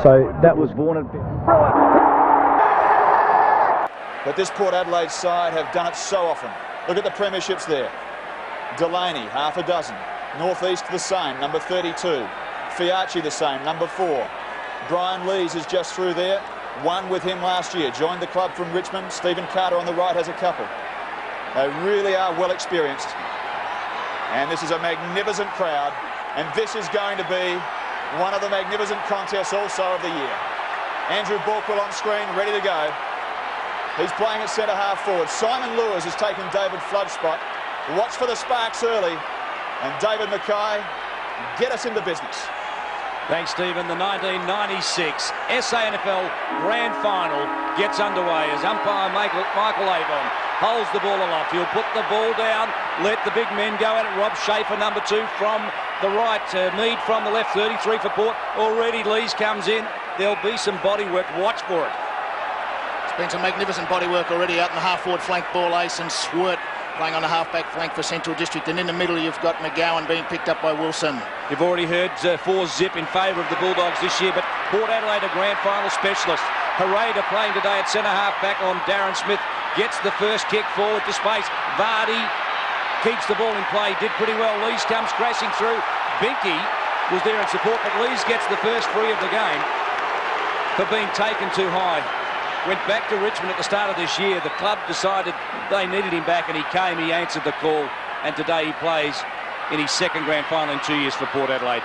So that was born at... But this Port Adelaide side have done it so often. Look at the premierships there. Delaney, half a dozen. North East the same, number 32. Fiachi the same, number 4. Brian Lees is just through there. Won with him last year. Joined the club from Richmond. Stephen Carter on the right has a couple. They really are well experienced. And this is a magnificent crowd. And this is going to be one of the magnificent contests also of the year. Andrew Borkwell on screen, ready to go. He's playing at centre half forward. Simon Lewis has taken David Flood's spot. Watch for the sparks early. And David Mackay, get us into business. Thanks, Stephen. The 1996 SANFL Grand Final gets underway as umpire Michael Avon holds the ball aloft. He'll put the ball down, let the big men go at it. Rob Schaefer, number 2 from the right. Mead from the left, 33 for Port. Already Lees comes in. There'll be some body work. Watch for it. It's been some magnificent body work already out in the half-forward flank. Ball ace and Swert playing on the half-back flank for Central District. And in the middle, you've got McGowan being picked up by Wilson. You've already heard 4-zip in favour of the Bulldogs this year, but Port Adelaide a grand final specialist. Harada playing today at centre half-back on Darren Smith. Gets the first kick forward to space. Vardy keeps the ball in play. Did pretty well. Lees comes crashing through. Binky was there in support, but Lees gets the first free of the game for being taken too high. Went back to Richmond at the start of this year. The club decided they needed him back, and he came. He answered the call, and today he plays in his second grand final in 2 years for Port Adelaide.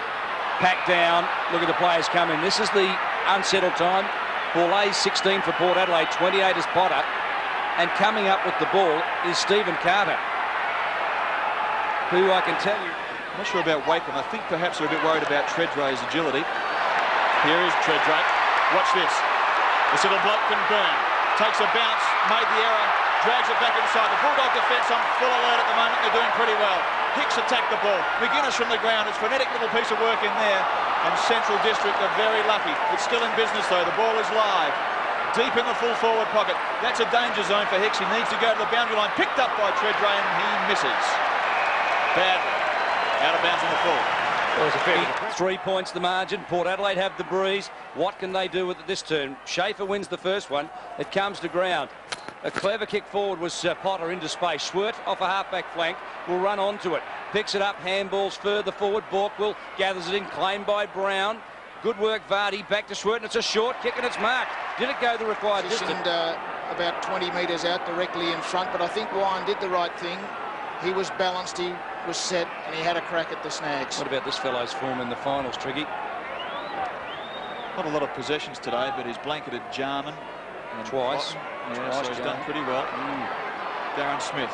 Packed down. Look at the players coming. This is the unsettled time. Paulet's 16 for Port Adelaide, 28 is Potter, and coming up with the ball is Stephen Carter, who I can tell you... I'm not sure about Wakem. I think perhaps they're a bit worried about Tredray's agility. Here is Tredray. Watch this. This little bloke can burn. Takes a bounce, made the error, drags it back inside. The Bulldog defence on full alert at the moment. They're doing pretty well. Hicks attacked the ball. McGuinness from the ground. It's a frenetic little piece of work in there. And Central District are very lucky. It's still in business though. The ball is live. Deep in the full forward pocket. That's a danger zone for Hicks. He needs to go to the boundary line. Picked up by Tredray and he misses. Badly. Out of bounds on the full. Well, it's a fair 3 points the margin. Port Adelaide have the breeze. What can they do with it this turn? Schaefer wins the first one. It comes to ground. A clever kick forward was Potter into space. Schwert off a half-back flank will run onto it. Picks it up, handballs further forward. Borkwell gathers it in, claimed by Brown. Good work, Vardy. Back to Schwert, and it's a short kick, and it's marked. Did it go the required distance? About 20 metres out directly in front, but I think Wine did the right thing. He was balanced, he was set, and he had a crack at the snags. What about this fellow's form in the finals, Triggy? Not a lot of possessions today, but he's blanketed Jarman. Twice. Yeah, so he's done pretty well. Darren Smith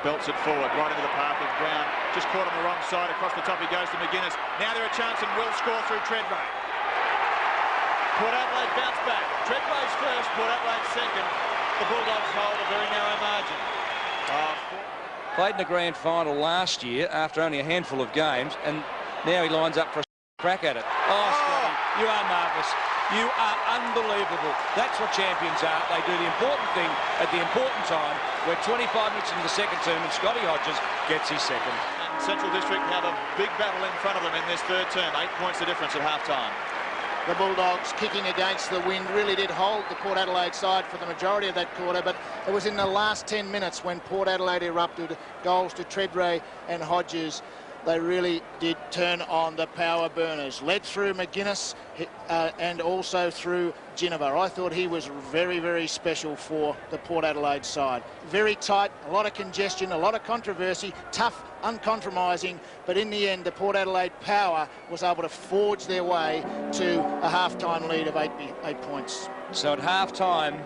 belts it forward, right into the path of Brown. Just caught on the wrong side. Across the top he goes to McGuinness. Now there a chance and will score through Tredray. Port Adelaide bounce back. Tredray's first, Port Adelaide second. The Bulldogs hold a very narrow margin. Played in the grand final last year after only a handful of games, and now he lines up for a crack at it. Oh, Scotty, you are marvellous. You are unbelievable. That's what champions are. They do the important thing at the important time. We're 25 minutes into the second term, and Scotty Hodges gets his second. And Central District have a big battle in front of them in this third term. 8 points the difference at half-time. The Bulldogs kicking against the wind really did hold the Port Adelaide side for the majority of that quarter, but it was in the last 10 minutes when Port Adelaide erupted. Goals to Tredray and Hodges. They really did turn on the power burners. Led through McGuinness and also through Ginniver. I thought he was very, very special for the Port Adelaide side. Very tight, a lot of congestion, a lot of controversy, tough, uncompromising, but in the end the Port Adelaide power was able to forge their way to a half-time lead of 8 points. So at half-time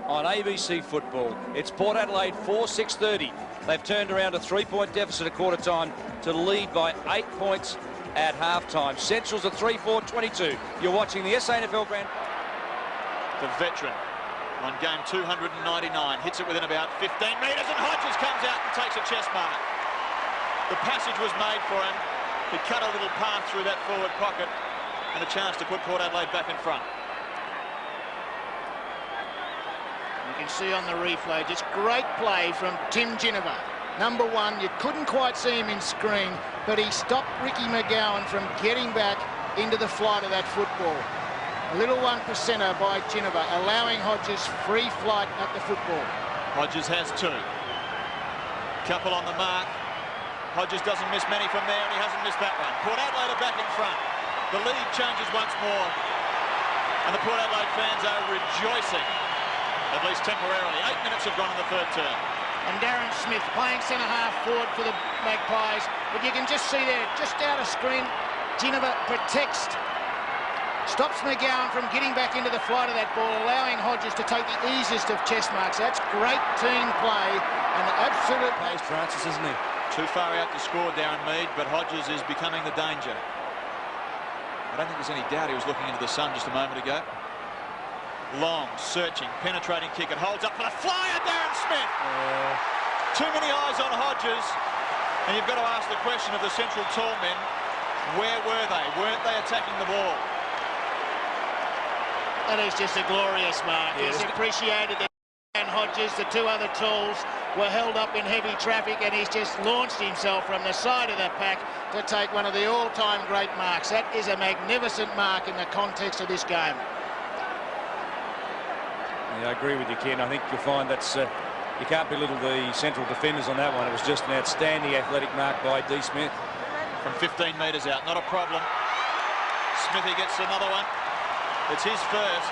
on ABC Football, it's Port Adelaide 4-6-30. They've turned around a 3-point deficit at quarter time to lead by 8 points at half-time. Central's a 3-4-22. You're watching the SANFL Grand Final. The veteran on game 299 hits it within about 15 metres and Hodges comes out and takes a chest mark. The passage was made for him. He cut a little path through that forward pocket and a chance to put Port Adelaide back in front. You can see on the replay, just great play from Tim Ginniver. Number 1, you couldn't quite see him in screen, but he stopped Ricky McGowan from getting back into the flight of that football. A little 1%er by Ginniver, allowing Hodges free flight at the football. Hodges has 2. Couple on the mark. Hodges doesn't miss many from there, and he hasn't missed that one. Port Adelaide are back in front. The lead changes once more, and the Port Adelaide fans are rejoicing, at least temporarily. 8 minutes have gone in the third term. And Darren Smith playing centre-half forward for the Magpies. But you can just see there, just out of screen, Ginniver protects, stops McGowan from getting back into the flight of that ball, allowing Hodges to take the easiest of chest marks. That's great team play and absolute... Plays Francis, isn't he? Too far out to score, Darren Mead, but Hodges is becoming the danger. I don't think there's any doubt he was looking into the sun just a moment ago. Long, searching, penetrating kick. It holds up for the flyer, Darren Smith. Too many eyes on Hodges, and you've got to ask the question of the central tall men, where were they? Weren't they attacking the ball? That is just a glorious mark. He's appreciated that. And Hodges, the 2 other tools, were held up in heavy traffic, and he's just launched himself from the side of the pack to take one of the all-time great marks. That is a magnificent mark in the context of this game. Yeah, I agree with you, Ken. I think you'll find that's you can't belittle the central defenders on that one. It was just an outstanding athletic mark by D. Smith. From 15 metres out, not a problem. Smithy gets another one. It's his first.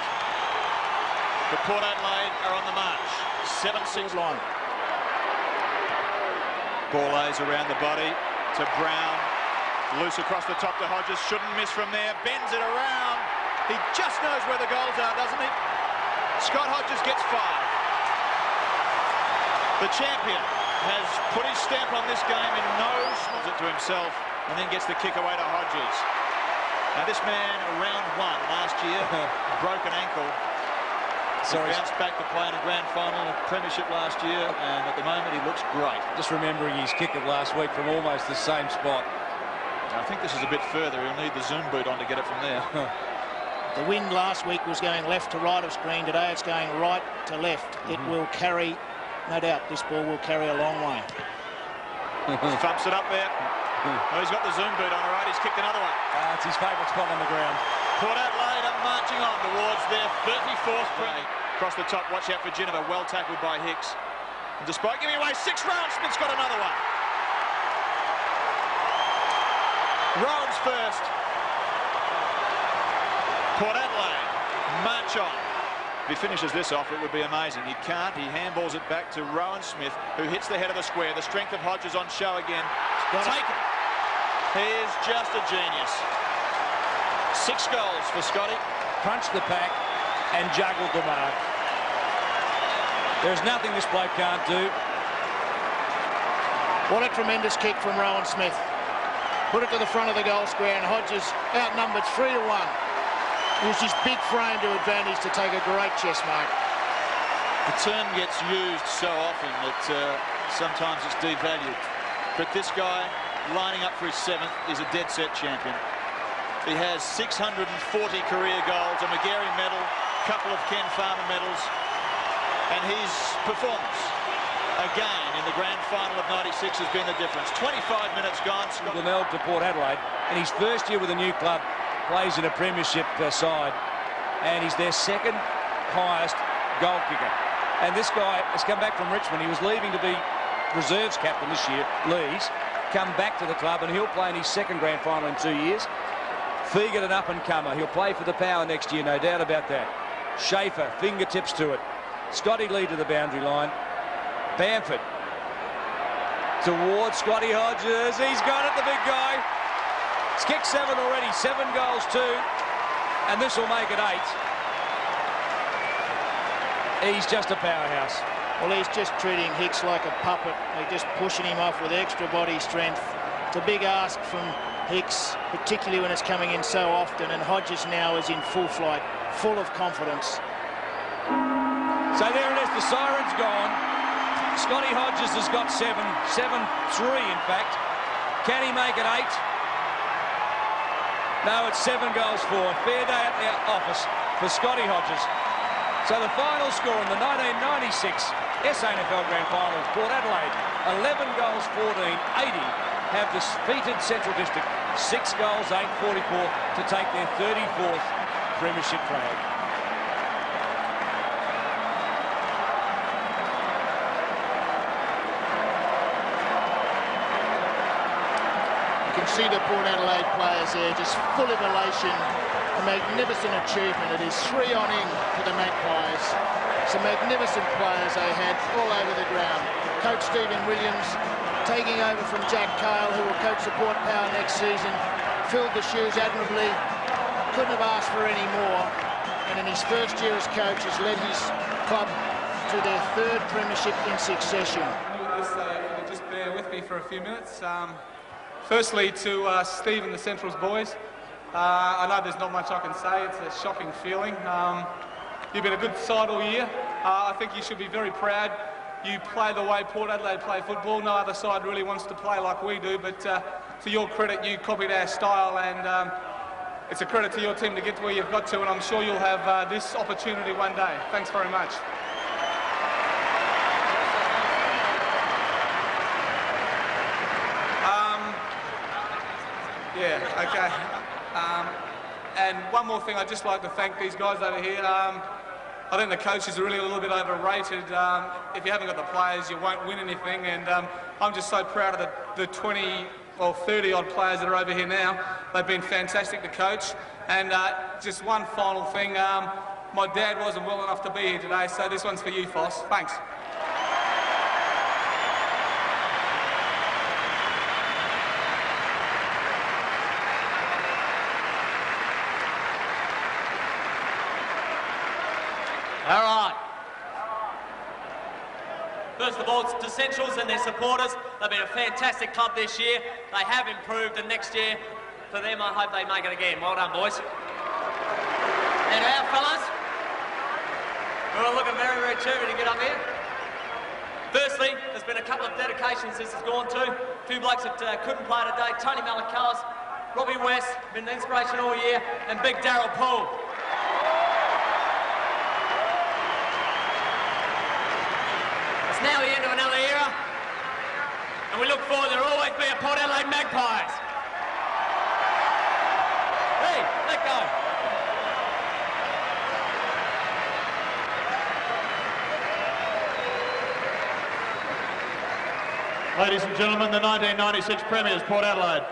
But Port Adelaide are on the march. 7-6 line. Ball lays around the body to Brown. Loose across the top to Hodges. Shouldn't miss from there. Bends it around. He just knows where the goals are, doesn't he? Scott Hodges gets 5. The champion has put his stamp on this game in no small it to himself, and then gets the kick away to Hodges. Now this man, round 1 last year, broken ankle. So he bounced back to play in a grand final, a premiership last year, and at the moment he looks great. Just remembering his kick of last week from almost the same spot. I think this is a bit further. He'll need the zoom boot on to get it from there. The wind last week was going left to right of screen. Today it's going right to left. It will carry, no doubt, this ball will carry a long way. Thumps it up there. Oh, he's got the zoom boot on, all right. He's kicked another one. It's his favourite spot on the ground. Port Adelaide are marching on towards their 34th point. Across the top, watch out for Ginniver. Well tackled by Hicks. And despite giving away 6 rounds, Smith's got another one. Rowan's first. Port Adelaide march on. If he finishes this off, it would be amazing. He can't. He handballs it back to Rowan Smith, who hits the head of the square. The strength of Hodges on show again. Taken. He is just a genius. 6 goals for Scotty. Crunched the pack and juggled the mark. There's nothing this bloke can't do. What a tremendous kick from Rowan Smith. Put it to the front of the goal square, and Hodges outnumbered 3-1. Used his big frame to advantage to take a great chest mark. The term gets used so often that sometimes it's devalued. But this guy, lining up for his 7th, is a dead-set champion. He has 640 career goals, a Magarey medal, a couple of Ken Farmer medals, and his performance again in the grand final of '96 has been the difference. 25 minutes gone. Glenelg to Port Adelaide, in his first year with a new club, plays in a premiership side, and he's their 2nd highest goal kicker. And this guy has come back from Richmond. He was leaving to be reserves captain this year, Lees, come back to the club, and he'll play in his 2nd grand final in 2 years. Fegan, an up-and-comer. He'll play for the Power next year, no doubt about that. Schaefer, fingertips to it. Scotty Lee to the boundary line. Bamford towards Scotty Hodges. He's got it, the big guy. He's kicked 7 already, 7 goals too, and this will make it 8. He's just a powerhouse. Well, he's just treating Hicks like a puppet. They're just pushing him off with extra body strength. It's a big ask from Hicks, particularly when it's coming in so often, and Hodges now is in full flight, full of confidence. So there it is, the siren's gone. Scotty Hodges has got 7-3 in fact. Can he make it 8? No, it's 7 goals for. Fair day at the office for Scotty Hodges. So the final score in the 1996 SANFL Grand Final, Port Adelaide, 11 goals, 14, 80, have defeated Central District 6 goals, 8-44 to take their 34th premiership flag. You can see the Port Adelaide players there just full of elation. A magnificent achievement. It is 3 on in for the Magpies. Some magnificent players they had all over the ground. Coach Stephen Williams taking over from Jack Cale, who will coach the Port Power next season. Filled the shoes admirably. Couldn't have asked for any more. And in his first year as coach has led his club to their 3rd premiership in succession. Just bear with me for a few minutes. Firstly, to Steve and the Centrals boys, I know there's not much I can say. It's a shocking feeling. You've been a good side all year. I think you should be very proud. You play the way Port Adelaide play football. No other side really wants to play like we do, but to your credit, you copied our style, and it's a credit to your team to get to where you've got to, and I'm sure you'll have this opportunity one day. Thanks very much. Yeah, okay. And one more thing, I'd just like to thank these guys over here. I think the coaches are really a little bit overrated. If you haven't got the players, you won't win anything, and I'm just so proud of the 20 or 30 odd players that are over here now. They've been fantastic to coach. And just one final thing, my dad wasn't well enough to be here today, so this one's for you, Foss. Thanks. All right. First of all, to Centrals and their supporters, they've been a fantastic club this year. They have improved, and next year, for them, I hope they make it again. Well done, boys. And our fellas, we're all looking very, very cheery to get up here. Firstly, there's been a couple of dedications this has gone to. 2 blokes that couldn't play today, Tony Malakalis, Robbie West, been an inspiration all year, and Big Darryl Poole. Now the end of another era, and we look forward. There'll always be a Port Adelaide Magpies. Hey, let go. Ladies and gentlemen, the 1996 Premiers, Port Adelaide.